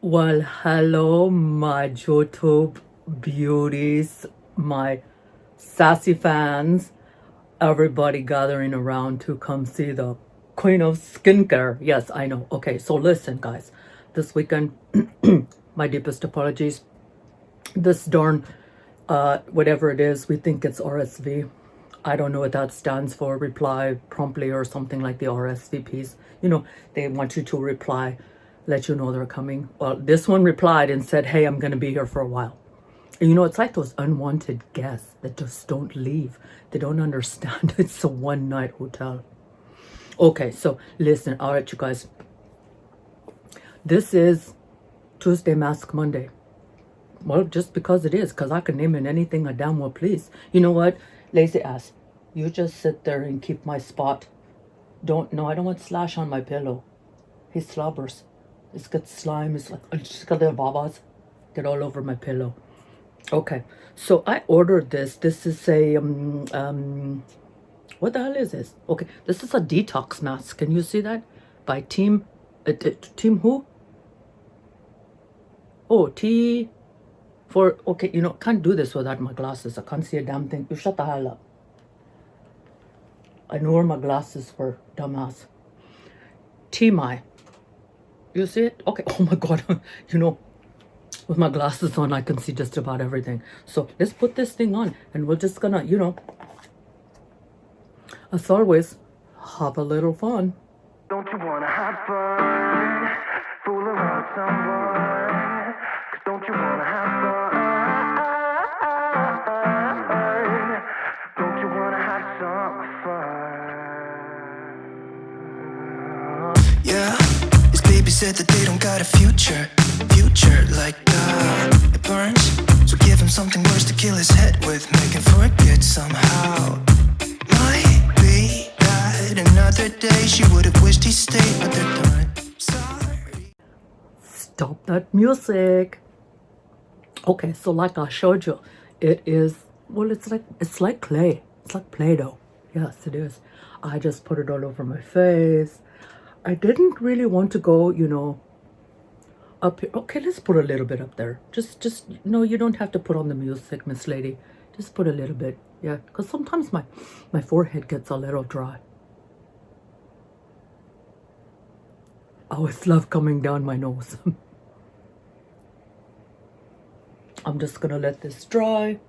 Well, hello, my YouTube beauties, my sassy fans, everybody gathering around to come see the Queen of Skincare. Yes, I know. Okay, so listen, guys. This weekend, my deepest apologies. This darn, whatever it is, we think it's RSV. I don't know what that stands for, reply promptly or something like the RSVPs. You know, they want you to reply, let you know they're coming. Well, this one replied and said, hey, I'm going to be here for a while. And you know, it's like those unwanted guests that just don't leave. They don't understand it's a one-night hotel. Okay, so listen, all right, you guys. This is Tuesday Mask Monday. Well, just because it is, because I can name it anything I damn well please. You know what? Lazy ass. You just sit there and keep my spot. I don't want Slash on my pillow. He slobbers. It's got slime. It's like, it's got the babas. Get all over my pillow. Okay. So I ordered this. This is a, what the hell is this? Okay. This is a detox mask. Can you see that? By Team who? Oh, okay, you know, can't do this without my glasses. I can't see a damn thing. You shut the hell up. I know where my glasses were, dumbass. TMI. You see it? Okay. Oh my God. You know, with my glasses on, I can see just about everything. So let's put this thing on and we're just gonna, you know, as always, have a little fun. Don't you wanna have fun? Fool around with someone? 'Cause don't you wanna have fun? Don't you wanna have some fun? Yeah, his baby said that they don't got a future like it burns. So give him something worse to kill his head with, make him forget somehow. Might be that another day she would have wished he stayed, but they're done. Sorry. Stop that music. Okay, so like I showed you, it is, well, it's like clay. It's like Play-Doh. Yes, it is. I just put it all over my face. I didn't really want to go, you know, up here. Okay, let's put a little bit up there. Just no, you don't have to put on the music, Miss Lady. Just put a little bit. Yeah, because sometimes my forehead gets a little dry. I always love coming down my nose. I'm just gonna let this dry.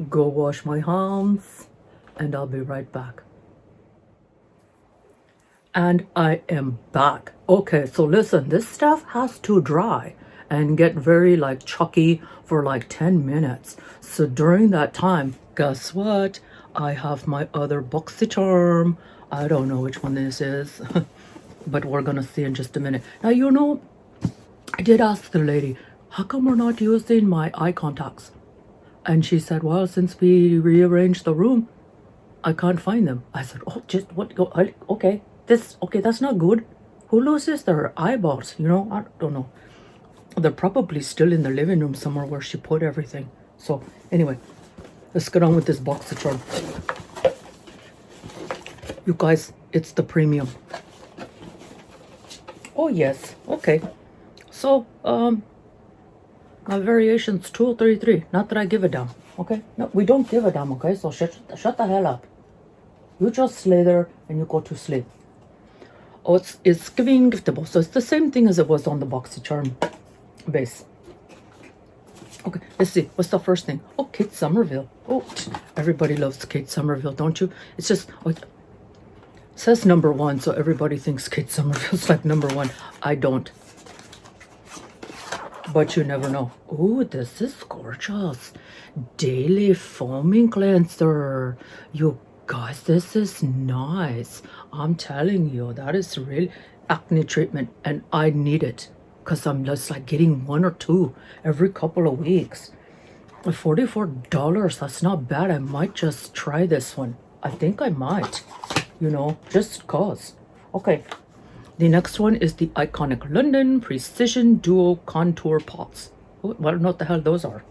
Go wash my hands, and I'll be right back. And I am back. Okay, so listen, this stuff has to dry and get very like chalky for like 10 minutes. So during that time, guess what? I have my other BOXYCHARM. I don't know which one this is, but we're gonna see in just a minute. Now, you know, I did ask the lady, how come we're not using my eye contacts? And she said, well, since we rearranged the room, I can't find them. I said, oh, just what? Okay, that's not good. Who loses their eyeballs? You know, I don't know. They're probably still in the living room somewhere where she put everything. So anyway, let's get on with this BOXYCHARM. You guys, it's the premium. Oh yes, okay. So my variation's 233. Not that I give a damn. Okay, no, we don't give a damn. Okay, so shut the hell up. You just lay there and you go to sleep. Oh, it's giving giftable, so it's the same thing as it was on the BOXYCHARM base. Okay, let's see. What's the first thing? Oh, Kate Somerville. Oh, everybody loves Kate Somerville, don't you? It's just, oh, it says #1, so everybody thinks Kate Somerville's like #1. I don't. But you never know. Oh, this is gorgeous. Daily foaming cleanser. You guys, this is nice. I'm telling you, that is really acne treatment, and I need it because I'm just like getting 1 or 2 every couple of weeks. $44, that's not bad. I might just try this one. I think I might, you know, just cause. Okay, the next one is the Iconic London Precision Duo Contour Pots. Well, I don't know what the hell those are.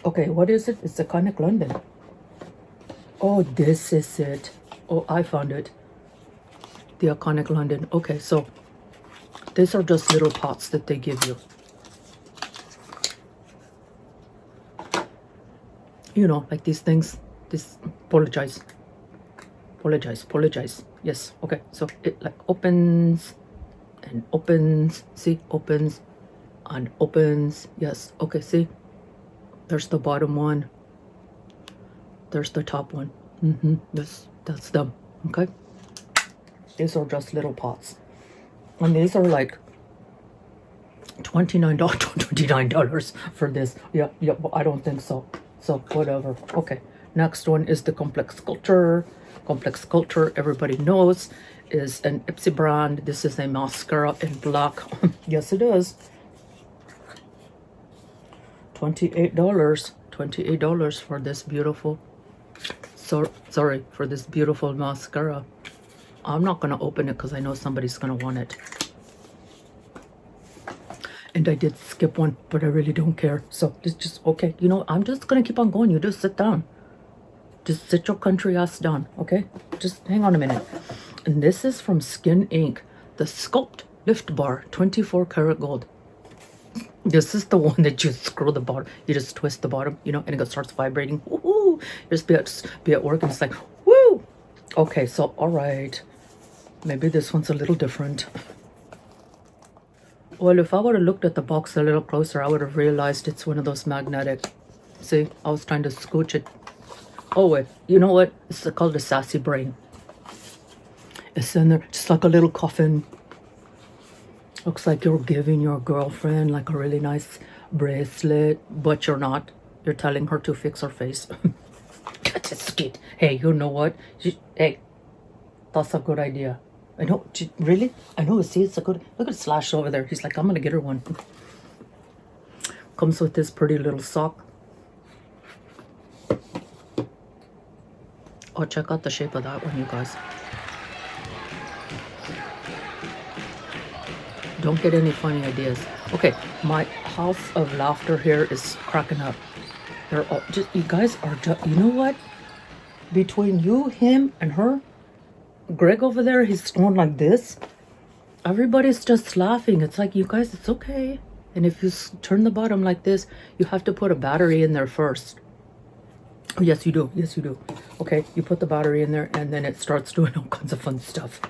Okay, what is it? It's Iconic London. Oh, this is it. Oh, I found it. The Iconic London. Okay, so these are just little pots that they give you. You know, like these things. This, apologize. Yes, okay, so it like opens and opens. See, opens and opens. Yes, okay, see, there's the bottom one, there's the top one. That's them. Okay, these are just little pots, and these are like $29 for this. Yeah, well, I don't think so, so whatever. Okay, next one is the Complex Sculpture. Complex Sculpture, everybody knows, is an IPSY brand. This is a mascara in black. Yes, it is. $28 for this beautiful, sorry, for this beautiful mascara. I'm not gonna open it because I know somebody's gonna want it. And I did skip one, but I really don't care. So it's just okay. You know, I'm just gonna keep on going. You just sit down. Just sit your country ass down, okay? Just hang on a minute. And this is from Skin Inc. The Sculpt Lift Bar, 24 karat gold. This is the one that you screw the bottom. You just twist the bottom, you know, and it starts vibrating. Woohoo! Just be at work and it's like, woo! Okay, so all right. Maybe this one's a little different. Well, if I would have looked at the box a little closer, I would have realized it's one of those magnetic. See, I was trying to scooch it. Oh wait, you know what? It's called the Sassy Brain. It's in there, just like a little coffin. Looks like you're giving your girlfriend like a really nice bracelet, but you're not. You're telling her to fix her face. That's cute. Hey, you know what? Hey, that's a good idea. I know, really? I know, see, it's a good, look at Slash over there. He's like, I'm gonna get her one. Comes with this pretty little sock. Oh, check out the shape of that one, you guys. Don't get any funny ideas. Okay, my house of laughter here is cracking up. They're all just, you guys are just, you know what? Between you, him, and her, Greg over there, he's going like this. Everybody's just laughing. It's like, you guys, it's okay. And if you turn the bottom like this, you have to put a battery in there first. Oh, yes, you do. Yes, you do. Okay, you put the battery in there and then it starts doing all kinds of fun stuff.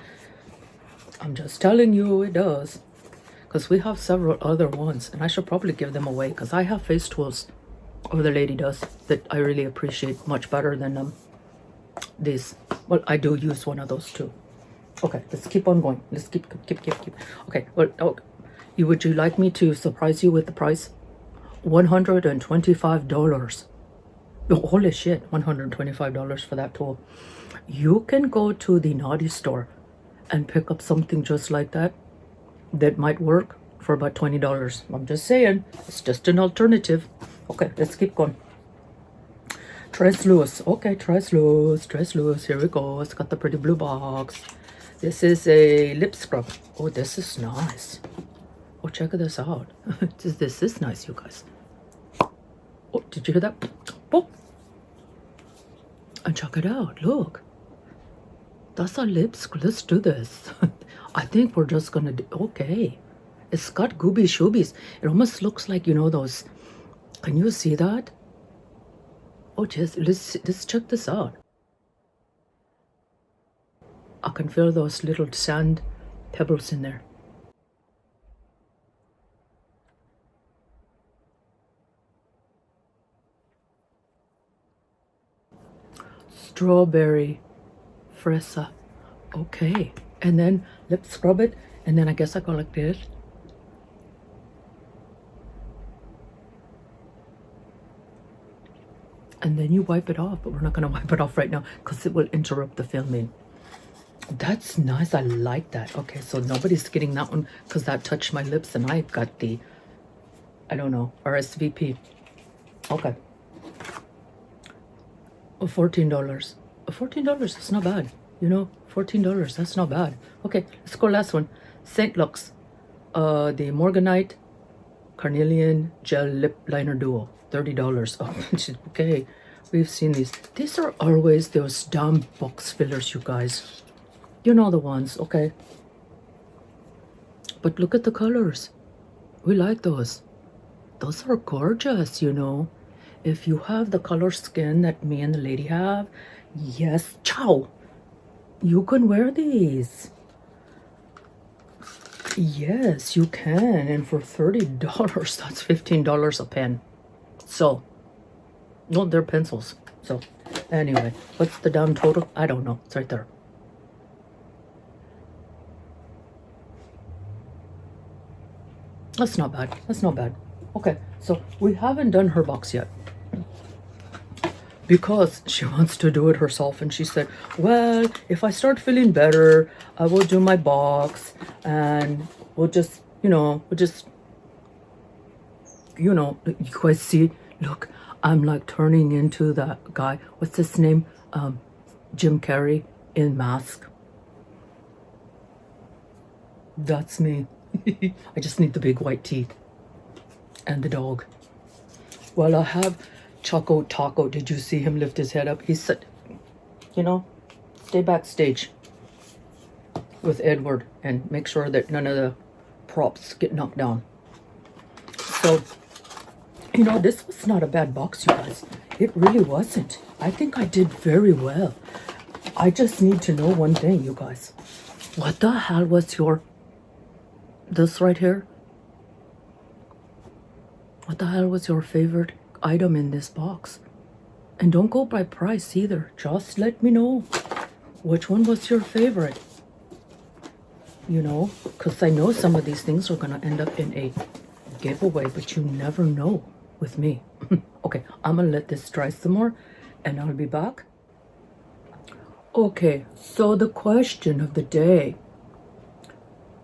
I'm just telling you it does. Because we have several other ones and I should probably give them away because I have face tools, or the lady does, that I really appreciate much better than these. Well, I do use one of those too. Okay, let's keep on going. Let's keep. Okay, well, would you like me to surprise you with the price? $125. Oh, holy shit, $125 for that tool. You can go to the Naughty store and pick up something just like that might work for about $20. I'm just saying, it's just an alternative. Okay, let's keep going. Tres-Luz. Okay, Tres-Luz. Here we go. It's got the pretty blue box. This is a lip scrub. Oh, this is nice. Oh, check this out. This is nice, you guys. Oh, did you hear that? Oh. And check it out. Look. That's our lips. Let's do this. I think we're just gonna do, okay. It's got gooby shoobies. It almost looks like, you know, those, can you see that? Oh, just let's check this out. I can feel those little sand pebbles in there. Strawberry fresa. Okay, and then let's scrub it, and then I guess I go like this. And then you wipe it off, but we're not going to wipe it off right now because it will interrupt the filming. That's nice. I like that. Okay, so nobody's getting that one because that touched my lips and I got the, I don't know, RSVP. Okay. Oh, $14. Oh, $14, that's not bad. You know, $14, that's not bad. Okay, let's go last one. St. Lux. The Morganite Carnelian Gel Lip Liner Duo. $30. Oh, okay. We've seen these. These are always those dumb box fillers, you guys. You know the ones, okay? But look at the colors. We like those. Those are gorgeous, you know. If you have the color skin that me and the lady have, yes, ciao, you can wear these. Yes, you can. And for $30, that's $15 a pen. So, no, they're pencils. So, anyway, what's the damn total? I don't know. It's right there. That's not bad. That's not bad. Okay, so we haven't done her box yet because she wants to do it herself. And she said, well, if I start feeling better, I will do my box and we'll just, you guys see, look, I'm like turning into that guy. What's his name? Jim Carrey in Mask. That's me. I just need the big white teeth and the dog. Well, I have Choco Taco. Did you see him lift his head up? He said, stay backstage with Edward and make sure that none of the props get knocked down. So, this was not a bad box, you guys. It really wasn't. I think I did very well. I just need to know one thing, you guys. What the hell was this right here? What the hell was your favorite item in this box? And don't go by price either. Just let me know which one was your favorite. Because I know some of these things are going to end up in a giveaway, but you never know with me. Okay, I'm going to let this dry some more and I'll be back. Okay, so the question of the day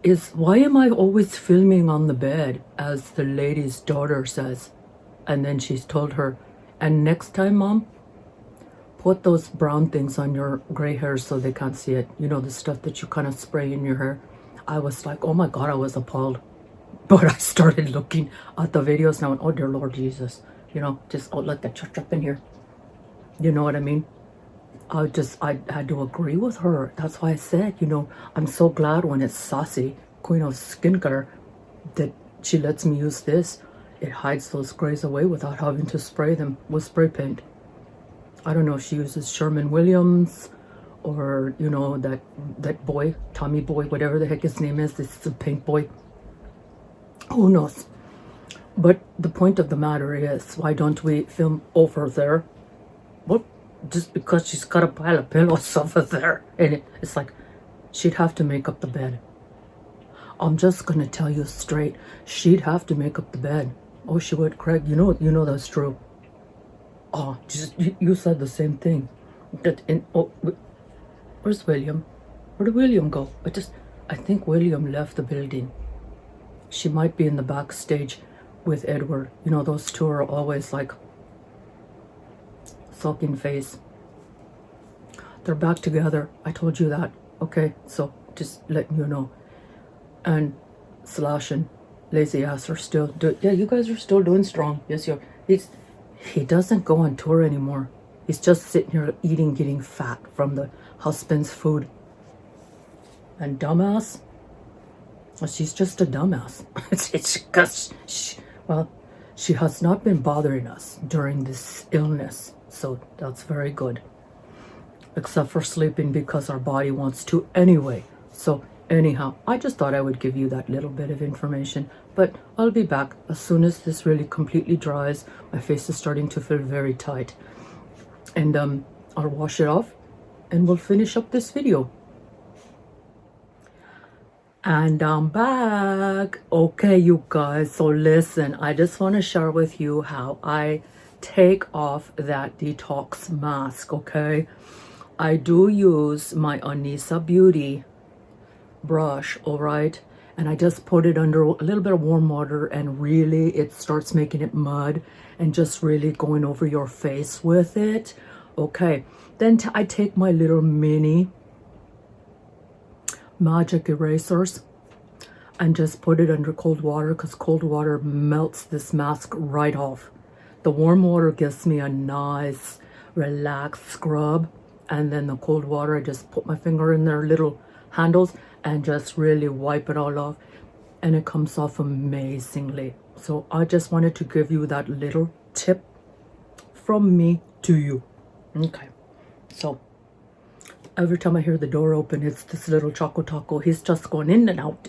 is, why am I always filming on the bed, as the lady's daughter says? And then she's told her, and next time, Mom, put those brown things on your gray hairs so they can't see it. The stuff that you kind of spray in your hair. I was like, oh my God, I was appalled. But I started looking at the videos now and, oh dear Lord Jesus, just let that church up in here. You know what I mean? I had to agree with her. That's why I said, I'm so glad when it's Sassy, Queen of Skincare, that she lets me use this. It hides those grays away without having to spray them with spray paint. I don't know if she uses Sherman Williams or, that boy, Tommy Boy, whatever the heck his name is. This is a paint boy. Who knows? But the point of the matter is, why don't we film over there? What? Just because she's got a pile of pillows over there. And it's like, she'd have to make up the bed. I'm just going to tell you straight. She'd have to make up the bed. Oh, she would, Craig. You know that's true. Oh, you said the same thing. Where's William? Where did William go? I think William left the building. She might be in the backstage with Edward. Those two are always like sulking face. They're back together. I told you that. Okay, so just letting you know. And Slash and Lazy Ass are still you guys are still doing strong. Yes, he doesn't go on tour anymore. He's just sitting here eating, getting fat from the husband's food. And dumbass, well, she's just a dumbass. It's because she has not been bothering us during this illness. So that's very good. Except for sleeping because our body wants to anyway. So anyhow, I just thought I would give you that little bit of information. But I'll be back as soon as this really completely dries. My face is starting to feel very tight. And I'll wash it off and we'll finish up this video. And I'm back. Okay, you guys. So listen, I just want to share with you how I take off that detox mask, okay? I do use my Anissa Beauty brush, all right? And I just put it under a little bit of warm water and really it starts making it mud and just really going over your face with it. Okay, then I take my little mini magic erasers and just put it under cold water because cold water melts this mask right off. The warm water gives me a nice relaxed scrub, and then the cold water, I just put my finger in there, little handles and just really wipe it all off, and it comes off amazingly. So I just wanted to give you that little tip from me to you. Okay, so every time I hear the door open, it's this little Choco Taco. He's just going in and out,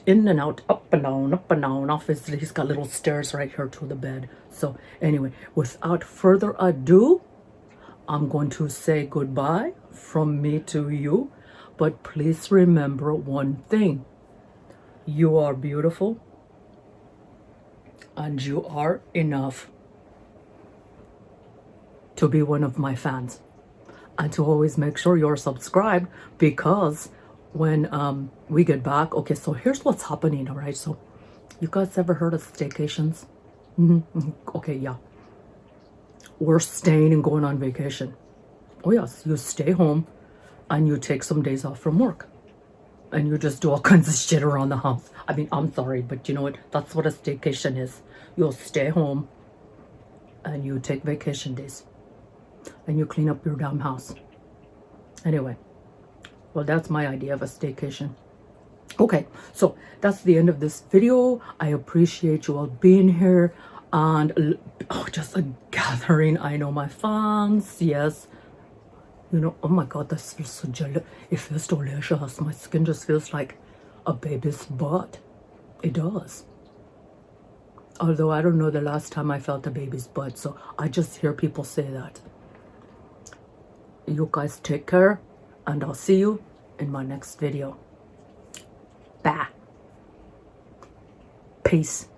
up and down, up and down. Obviously, he's got little stairs right here to the bed. So anyway, without further ado, I'm going to say goodbye from me to you. But please remember one thing. You are beautiful and you are enough to be one of my fans. And to always make sure you're subscribed, because when we get back, okay, so here's what's happening, all right? So you guys ever heard of staycations? Okay, yeah. We're staying and going on vacation. Oh yes, you stay home and you take some days off from work. And you just do all kinds of shit around the house. I mean, I'm sorry, but you know what? That's what a staycation is. You'll stay home and you take vacation days. And you clean up your damn house. Anyway, well, that's my idea of a staycation. Okay, so that's the end of this video. I appreciate you all being here. And just a gathering. I know my fans, yes. You know, oh my God, this feels so jelly. It feels delicious. My skin just feels like a baby's butt. It does. Although I don't know the last time I felt a baby's butt, so I just hear people say that. You guys take care, and I'll see you in my next video. Bye. Peace.